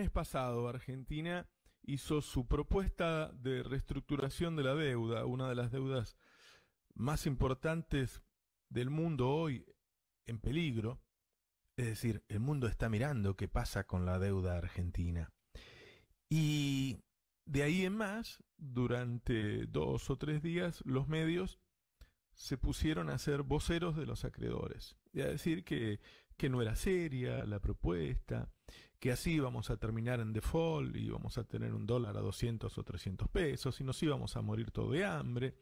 viernes pasado, Argentina hizo su propuesta de reestructuración de la deuda, una de las deudas más importantes del mundo hoy en peligro. Es decir, el mundo está mirando qué pasa con la deuda argentina. Y de ahí en más, durante 2 o 3 días, los medios se pusieron a ser voceros de los acreedores y a decir que no era seria la propuesta, que así íbamos a terminar en default y íbamos a tener un dólar a 200 o 300 pesos y nos íbamos a morir todo de hambre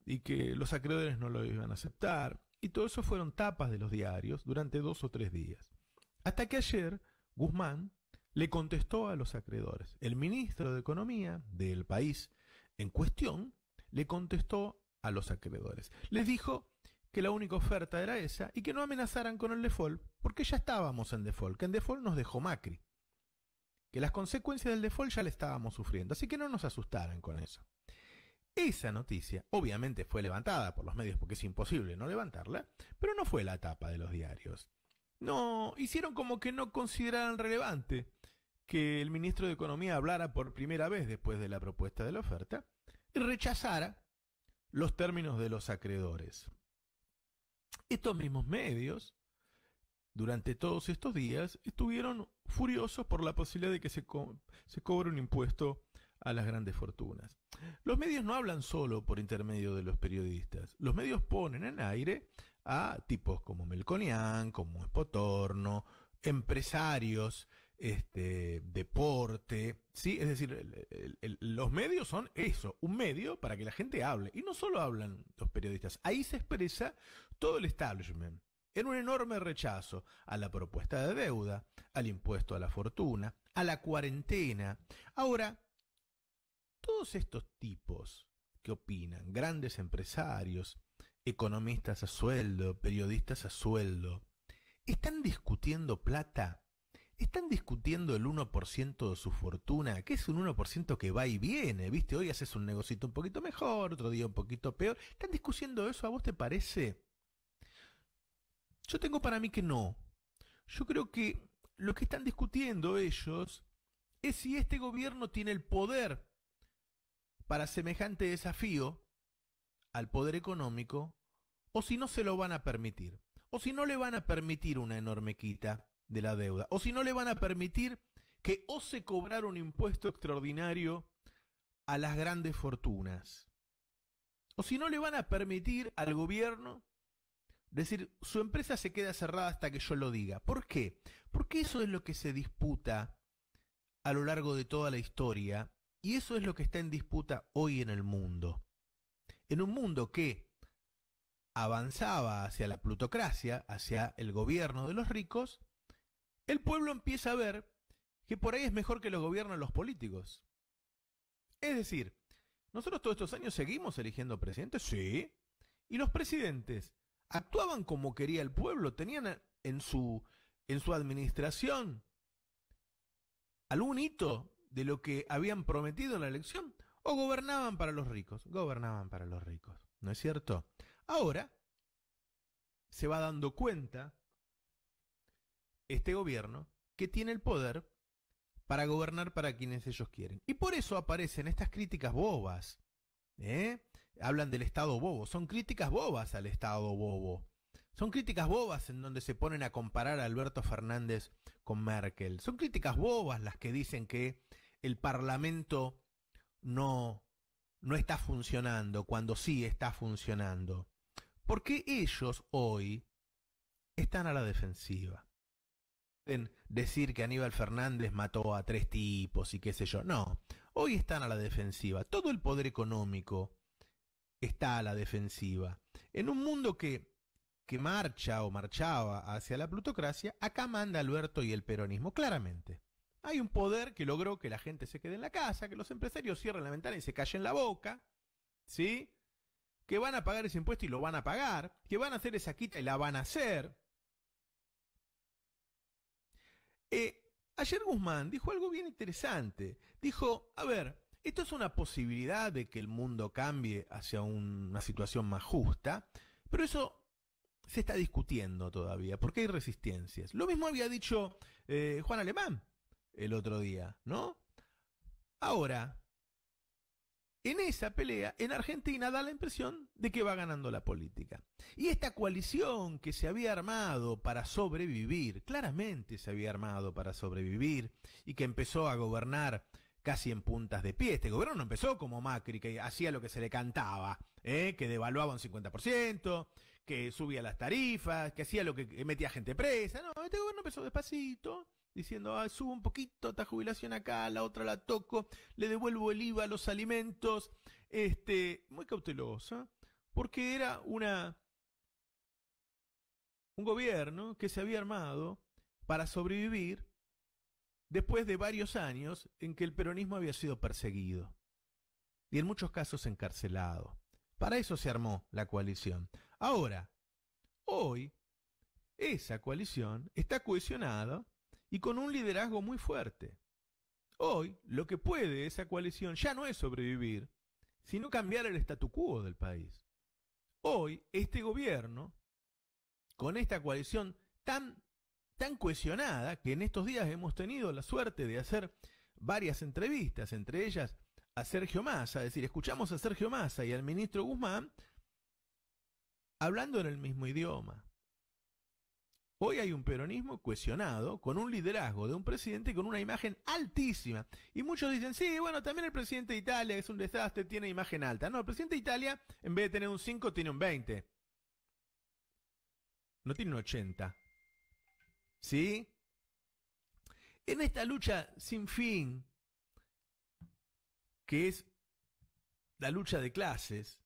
y que los acreedores no lo iban a aceptar. Y todo eso fueron tapas de los diarios durante 2 o 3 días. Hasta que ayer Guzmán le contestó a los acreedores. El ministro de Economía del país en cuestión le contestó a los acreedores. Les dijo que la única oferta era esa y que no amenazaran con el default, porque ya estábamos en default, que en default nos dejó Macri, que las consecuencias del default ya le estábamos sufriendo, así que no nos asustaran con eso. Esa noticia obviamente fue levantada por los medios porque es imposible no levantarla, pero no fue la tapa de los diarios. No, hicieron como que no consideraran relevante que el ministro de Economía hablara por primera vez después de la propuesta de la oferta y rechazara los términos de los acreedores. Estos mismos medios, durante todos estos días, estuvieron furiosos por la posibilidad de que se cobre un impuesto a las grandes fortunas. Los medios no hablan solo por intermedio de los periodistas. Los medios ponen en aire a tipos como Melconian, como Espotorno, empresarios, deporte, ¿sí? Es decir, los medios son eso, un medio para que la gente hable. Y no solo hablan los periodistas, ahí se expresa todo el establishment en un enorme rechazo a la propuesta de deuda, al impuesto a la fortuna, a la cuarentena. Ahora, todos estos tipos que opinan, grandes empresarios, economistas a sueldo, periodistas a sueldo, ¿están discutiendo plata? ¿Están discutiendo el 1% de su fortuna? Que es un 1% que va y viene, ¿viste? Hoy haces un negocito un poquito mejor, otro día un poquito peor. ¿Están discutiendo eso? ¿A vos te parece? Yo tengo para mí que no. Yo creo que lo que están discutiendo ellos es si este gobierno tiene el poder para semejante desafío al poder económico, o si no se lo van a permitir, o si no le van a permitir una enorme quita de la deuda, o si no le van a permitir que ose cobrar un impuesto extraordinario a las grandes fortunas, o si no le van a permitir al gobierno decir, su empresa se queda cerrada hasta que yo lo diga. ¿Por qué? Porque eso es lo que se disputa a lo largo de toda la historia, y eso es lo que está en disputa hoy en el mundo. En un mundo que avanzaba hacia la plutocracia, hacia el gobierno de los ricos, el pueblo empieza a ver que por ahí es mejor que los gobiernen los políticos. Es decir, nosotros todos estos años seguimos eligiendo presidentes, sí, y los presidentes actuaban como quería el pueblo, tenían en su administración algún hito de lo que habían prometido en la elección, o gobernaban para los ricos, ¿no es cierto? Ahora se va dando cuenta este gobierno que tiene el poder para gobernar para quienes ellos quieren. Y por eso aparecen estas críticas bobas. Hablan del Estado bobo. Son críticas bobas al Estado bobo. Son críticas bobas en donde se ponen a comparar a Alberto Fernández con Merkel. Son críticas bobas las que dicen que el Parlamento no está funcionando cuando sí está funcionando. Porque ellos hoy están a la defensiva. En decir que Aníbal Fernández mató a 3 tipos y qué sé yo. No, hoy están a la defensiva. Todo el poder económico está a la defensiva. En un mundo que marcha o marchaba hacia la plutocracia, acá manda Alberto y el peronismo, claramente. Hay un poder que logró que la gente se quede en la casa, que los empresarios cierren la ventana y se callen la boca, ¿sí? Que van a pagar ese impuesto y lo van a pagar, que van a hacer esa quita y la van a hacer. Ayer Guzmán dijo algo bien interesante. Dijo, a ver, esto es una posibilidad de que el mundo cambie hacia una situación más justa, pero eso se está discutiendo todavía, porque hay resistencias. Lo mismo había dicho Juan Alemán, el otro día, ¿no? Ahora, en esa pelea, en Argentina da la impresión de que va ganando la política. Y esta coalición que se había armado para sobrevivir, claramente se había armado para sobrevivir, y que empezó a gobernar casi en puntas de pie. Este gobierno no empezó como Macri, que hacía lo que se le cantaba, que devaluaba un 50%, que subía las tarifas, que hacía lo que metía gente presa. No, este gobierno empezó despacito, diciendo, subo un poquito esta jubilación acá, la otra la toco, le devuelvo el IVA a los alimentos, muy cautelosa, porque era un gobierno que se había armado para sobrevivir después de varios años en que el peronismo había sido perseguido y en muchos casos encarcelado. Para eso se armó la coalición. Ahora, hoy, esa coalición está cohesionada y con un liderazgo muy fuerte. Hoy, lo que puede esa coalición ya no es sobrevivir, sino cambiar el statu quo del país. Hoy, este gobierno, con esta coalición tan cohesionada, que en estos días hemos tenido la suerte de hacer varias entrevistas, entre ellas a Sergio Massa, es decir, escuchamos a Sergio Massa y al ministro Guzmán hablando en el mismo idioma. Hoy hay un peronismo cohesionado, con un liderazgo de un presidente con una imagen altísima. Y muchos dicen, sí, bueno, también el presidente de Italia, que es un desastre, tiene imagen alta. No, el presidente de Italia, en vez de tener un 5, tiene un 20. No tiene un 80. ¿Sí? En esta lucha sin fin, que es la lucha de clases,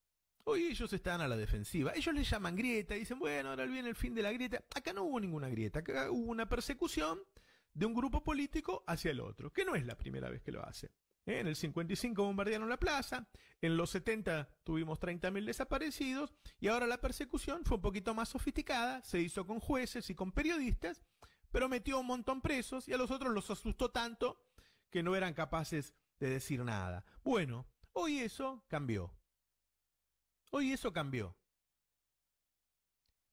hoy ellos están a la defensiva. Ellos le llaman grieta y dicen, bueno, ahora viene el fin de la grieta. Acá no hubo ninguna grieta, acá hubo una persecución de un grupo político hacia el otro, que no es la primera vez que lo hace. En el 55 bombardearon la plaza, en los 70 tuvimos 30.000 desaparecidos, y ahora la persecución fue un poquito más sofisticada, se hizo con jueces y con periodistas, pero metió un montón presos y a los otros los asustó tanto que no eran capaces de decir nada. Bueno, hoy eso cambió. Hoy eso cambió.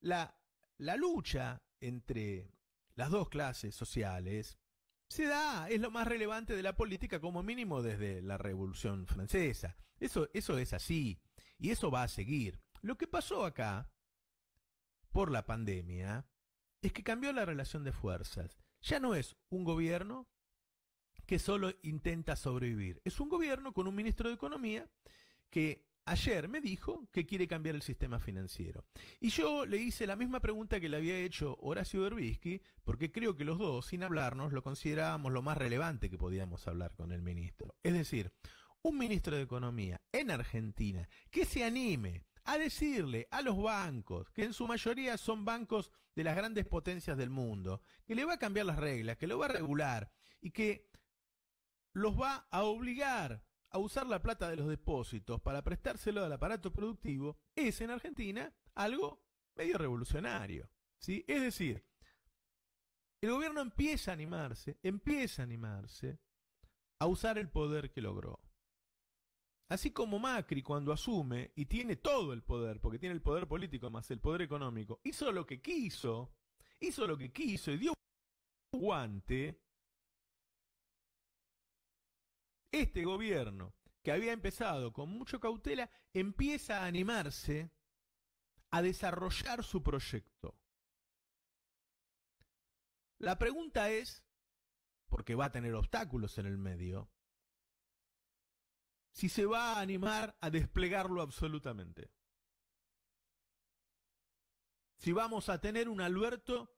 La lucha entre las dos clases sociales se da, es lo más relevante de la política, como mínimo desde la Revolución Francesa. Eso es así, y eso va a seguir. Lo que pasó acá, por la pandemia, es que cambió la relación de fuerzas. Ya no es un gobierno que solo intenta sobrevivir. Es un gobierno con un ministro de Economía que ayer me dijo que quiere cambiar el sistema financiero. Y yo le hice la misma pregunta que le había hecho Horacio Berbisky, porque creo que los dos, sin hablarnos, lo considerábamos lo más relevante que podíamos hablar con el ministro. Es decir, un ministro de Economía en Argentina que se anime a decirle a los bancos, que en su mayoría son bancos de las grandes potencias del mundo, que le va a cambiar las reglas, que lo va a regular y que los va a obligar a usar la plata de los depósitos para prestárselo al aparato productivo, es en Argentina algo medio revolucionario, ¿sí? Es decir, el gobierno empieza a animarse a usar el poder que logró. Así como Macri, cuando asume y tiene todo el poder, porque tiene el poder político más el poder económico, hizo lo que quiso y dio un guante. Este gobierno, que había empezado con mucha cautela, empieza a animarse a desarrollar su proyecto. La pregunta es, porque va a tener obstáculos en el medio, si se va a animar a desplegarlo absolutamente. Si vamos a tener un Alberto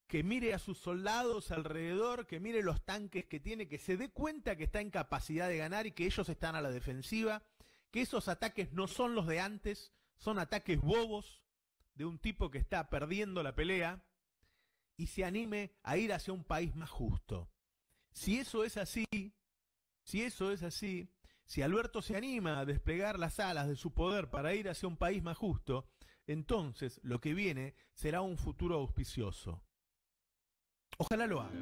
que mire a sus soldados alrededor, que mire los tanques que tiene, que se dé cuenta que está en capacidad de ganar y que ellos están a la defensiva, que esos ataques no son los de antes, son ataques bobos de un tipo que está perdiendo la pelea, y se anime a ir hacia un país más justo. Si eso es así, si Alberto se anima a desplegar las alas de su poder para ir hacia un país más justo, entonces lo que viene será un futuro auspicioso. Ojalá lo haga.